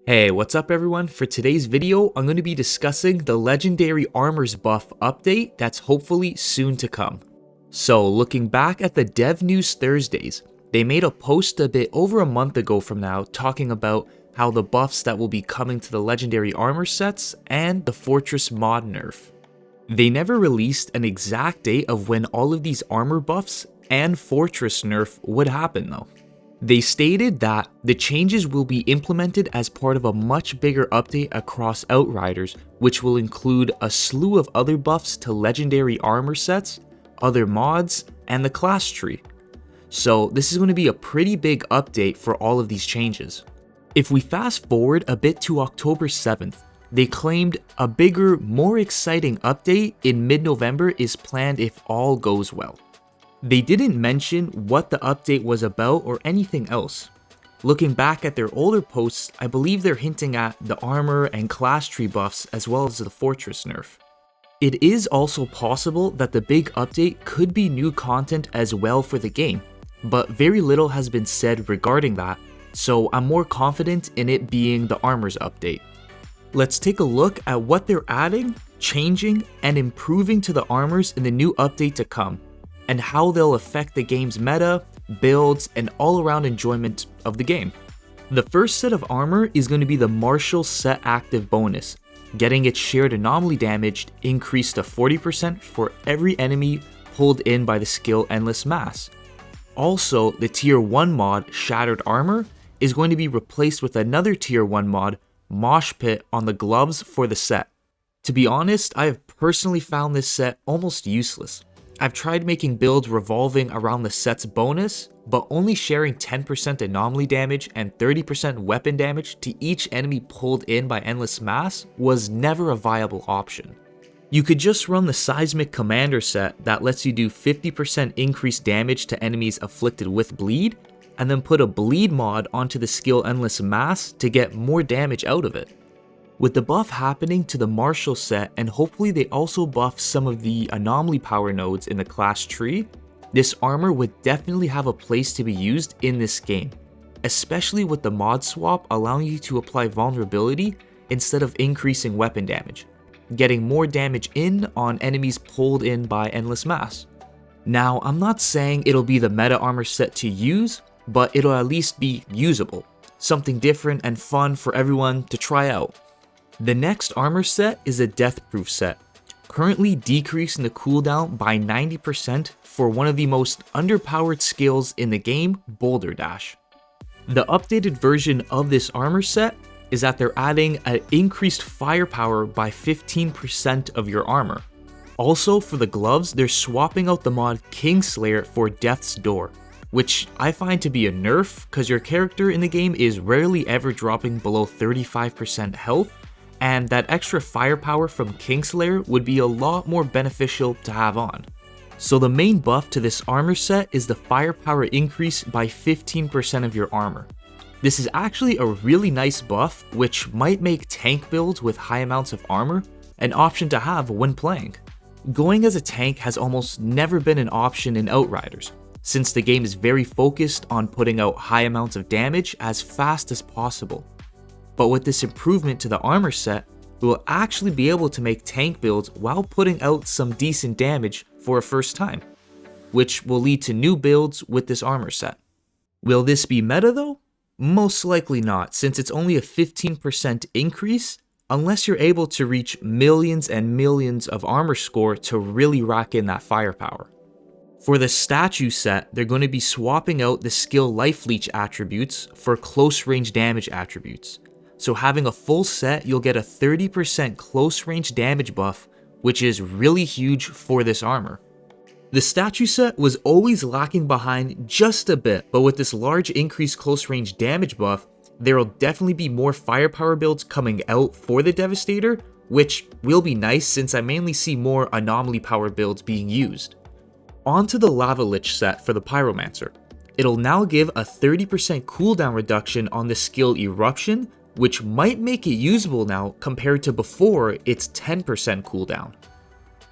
Hey, what's up everyone? For today's video, I'm going to be discussing the Legendary Armors buff update that's hopefully soon to come. So, looking back at the Dev News Thursdays, they made a post a bit over a month ago from now talking about how the buffs that will be coming to the Legendary Armor sets and the Fortress mod nerf. They never released an exact date of when all of these armor buffs and Fortress nerf would happen though. They stated that the changes will be implemented as part of a much bigger update across Outriders, which will include a slew of other buffs to legendary armor sets, other mods, and the class tree. So this is going to be a pretty big update for all of these changes. If we fast forward a bit to October 7th, they claimed a bigger, more exciting update in mid-November is planned if all goes well. They didn't mention what the update was about or anything else. Looking back at their older posts, I believe they're hinting at the armor and class tree buffs as well as the fortress nerf. It is also possible that the big update could be new content as well for the game, but very little has been said regarding that, so I'm more confident in it being the armors update. Let's take a look at what they're adding, changing, and improving to the armors in the new update to come, and how they'll affect the game's meta, builds, and all-around enjoyment of the game. The first set of armor is going to be the Martial Set Active bonus, getting its shared anomaly damage increased to 40% for every enemy pulled in by the skill Endless Mass. Also, the Tier 1 mod, Shattered Armor, is going to be replaced with another Tier 1 mod, Mosh Pit, on the gloves for the set. To be honest, I have personally found this set almost useless. I've tried making builds revolving around the set's bonus, but only sharing 10% anomaly damage and 30% weapon damage to each enemy pulled in by Endless Mass was never a viable option. You could just run the Seismic Commander set that lets you do 50% increased damage to enemies afflicted with bleed, and then put a bleed mod onto the skill Endless Mass to get more damage out of it. With the buff happening to the Martial set, and hopefully they also buff some of the anomaly power nodes in the class tree, this armor would definitely have a place to be used in this game, especially with the mod swap allowing you to apply vulnerability instead of increasing weapon damage, getting more damage in on enemies pulled in by Endless Mass. Now, I'm not saying it'll be the meta armor set to use, but it'll at least be usable, something different and fun for everyone to try out. The next armor set is a Deathproof set, currently decreasing the cooldown by 90% for one of the most underpowered skills in the game, Boulder Dash. The updated version of this armor set is that they're adding an increased firepower by 15% of your armor. Also, for the gloves, they're swapping out the mod Kingslayer for Death's Door, which I find to be a nerf because your character in the game is rarely ever dropping below 35% health, and that extra firepower from Kingslayer would be a lot more beneficial to have on. So the main buff to this armor set is the firepower increase by 15% of your armor. This is actually a really nice buff which might make tank builds with high amounts of armor an option to have when playing. Going as a tank has almost never been an option in Outriders, since the game is very focused on putting out high amounts of damage as fast as possible. But with this improvement to the armor set, we will actually be able to make tank builds while putting out some decent damage for a first time, which will lead to new builds with this armor set. Will this be meta though? Most likely not, since it's only a 15% increase, unless you're able to reach millions and millions of armor score to really rack in that firepower. For the statue set, they're going to be swapping out the skill Life Leech attributes for close range damage attributes. So having a full set, you'll get a 30% close range damage buff, which is really huge for this armor. The statue set was always lacking behind just a bit, but with this large increased close range damage buff, there will definitely be more firepower builds coming out for the Devastator, which will be nice since I mainly see more anomaly power builds being used. Onto the Lava Lich set for the Pyromancer. It'll now give a 30% cooldown reduction on the skill Eruption, which might make it usable now compared to before its 10% cooldown.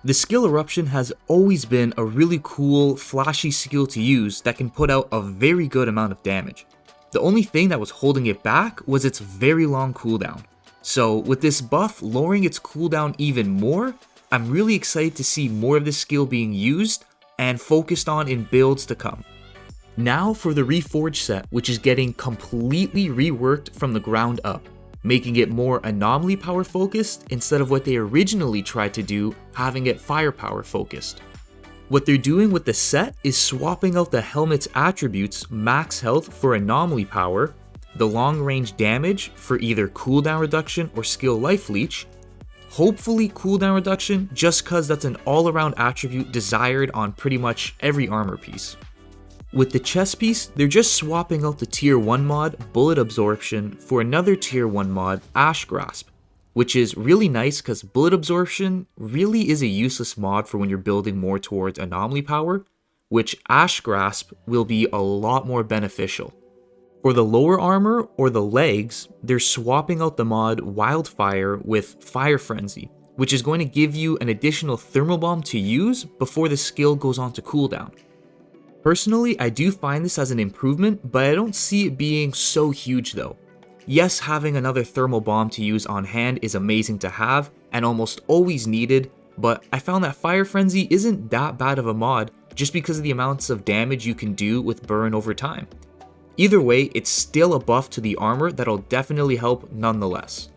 The skill Eruption has always been a really cool, flashy skill to use that can put out a very good amount of damage. The only thing that was holding it back was its very long cooldown. So with this buff lowering its cooldown even more, I'm really excited to see more of this skill being used and focused on in builds to come. Now for the Reforged set, which is getting completely reworked from the ground up, making it more anomaly power focused instead of what they originally tried to do, having it firepower focused. What they're doing with the set is swapping out the helmet's attributes max health for anomaly power, the long range damage for either cooldown reduction or skill life leech, hopefully cooldown reduction just cause that's an all around attribute desired on pretty much every armor piece. With the chest piece, they're just swapping out the tier 1 mod bullet absorption for another tier 1 mod ash grasp, which is really nice because bullet absorption really is a useless mod for when you're building more towards anomaly power, which ash grasp will be a lot more beneficial. For the lower armor or the legs, they're swapping out the mod wildfire with fire frenzy, which is going to give you an additional thermal bomb to use before the skill goes on to cooldown. Personally, I do find this as an improvement, but I don't see it being so huge though. Yes, having another thermal bomb to use on hand is amazing to have and almost always needed, but I found that Fire Frenzy isn't that bad of a mod just because of the amounts of damage you can do with burn over time. Either way, it's still a buff to the armor that'll definitely help nonetheless.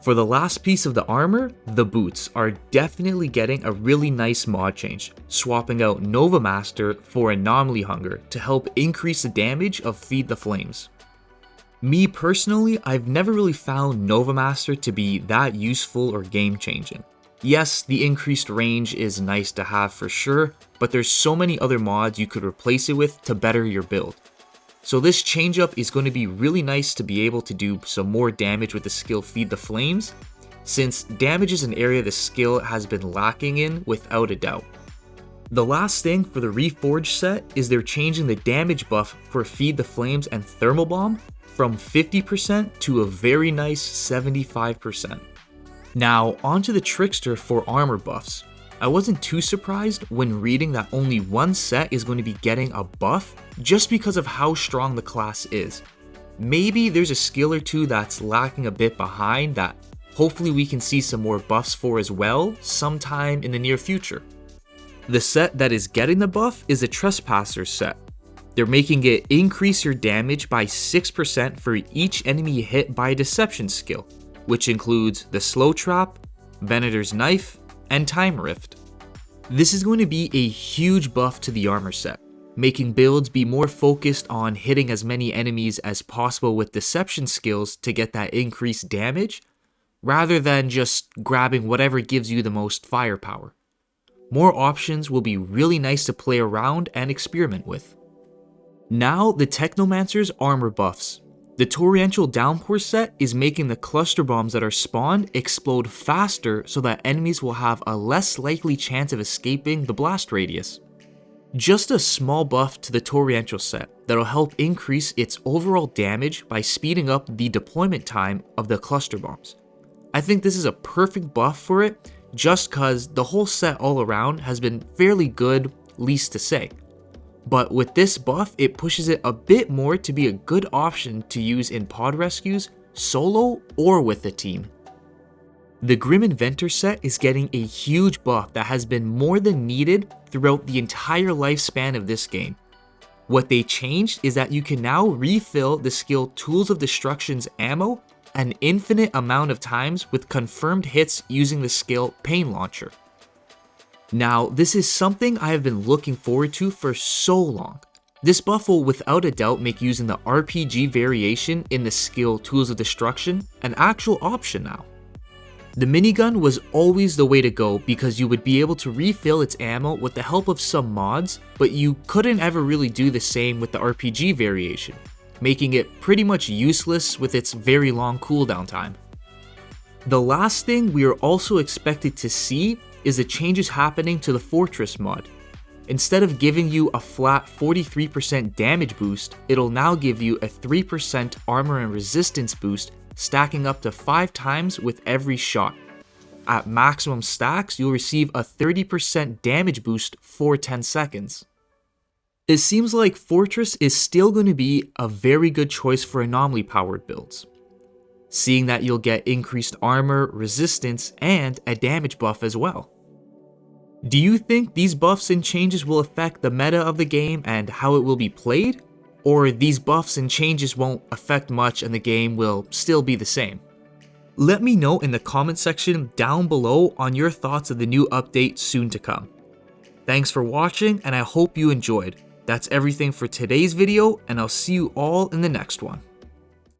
For the last piece of the armor, the boots are definitely getting a really nice mod change, swapping out Nova Master for Anomaly Hunger to help increase the damage of Feed the Flames. Me personally, I've never really found Nova Master to be that useful or game changing. Yes, the increased range is nice to have for sure, but there's so many other mods you could replace it with to better your build. So this change up is going to be really nice to be able to do some more damage with the skill Feed the Flames, since damage is an area the skill has been lacking in without a doubt. The last thing for the Reforged set is they're changing the damage buff for Feed the Flames and Thermal Bomb from 50% to a very nice 75%. Now onto the Trickster for armor buffs. I wasn't too surprised when reading that only one set is going to be getting a buff just because of how strong the class is. Maybe there's a skill or two that's lacking a bit behind that hopefully we can see some more buffs for as well sometime in the near future. The set that is getting the buff is a Trespasser set. They're making it increase your damage by 6% for each enemy hit by a deception skill, which includes the Slow Trap, Venator's Knife, and Time Rift. This is going to be a huge buff to the armor set, making builds be more focused on hitting as many enemies as possible with deception skills to get that increased damage, rather than just grabbing whatever gives you the most firepower. More options will be really nice to play around and experiment with. Now the Technomancer's armor buffs. The Torrential Downpour set is making the cluster bombs that are spawned explode faster so that enemies will have a less likely chance of escaping the blast radius. Just a small buff to the Torrential set that'll help increase its overall damage by speeding up the deployment time of the cluster bombs. I think this is a perfect buff for it just cause the whole set all around has been fairly good, least to say. But with this buff, it pushes it a bit more to be a good option to use in pod rescues, solo, or with a team. The Grim Inventor set is getting a huge buff that has been more than needed throughout the entire lifespan of this game. What they changed is that you can now refill the skill Tools of Destruction's ammo an infinite amount of times with confirmed hits using the skill Pain Launcher. Now, this is something I have been looking forward to for so long. This buff will without a doubt make using the RPG variation in the skill Tools of Destruction an actual option now. The minigun was always the way to go because you would be able to refill its ammo with the help of some mods, but you couldn't ever really do the same with the RPG variation, making it pretty much useless with its very long cooldown time. The last thing we are also expected to see is the changes happening to the Fortress mod. Instead of giving you a flat 43% damage boost, it'll now give you a 3% armor and resistance boost, stacking up to 5 times with every shot. At maximum stacks, you'll receive a 30% damage boost for 10 seconds. It seems like Fortress is still going to be a very good choice for anomaly powered builds, seeing that you'll get increased armor, resistance, and a damage buff as well. Do you think these buffs and changes will affect the meta of the game and how it will be played? Or these buffs and changes won't affect much and the game will still be the same? Let me know in the comment section down below on your thoughts of the new update soon to come. Thanks for watching, and I hope you enjoyed. That's everything for today's video, and I'll see you all in the next one.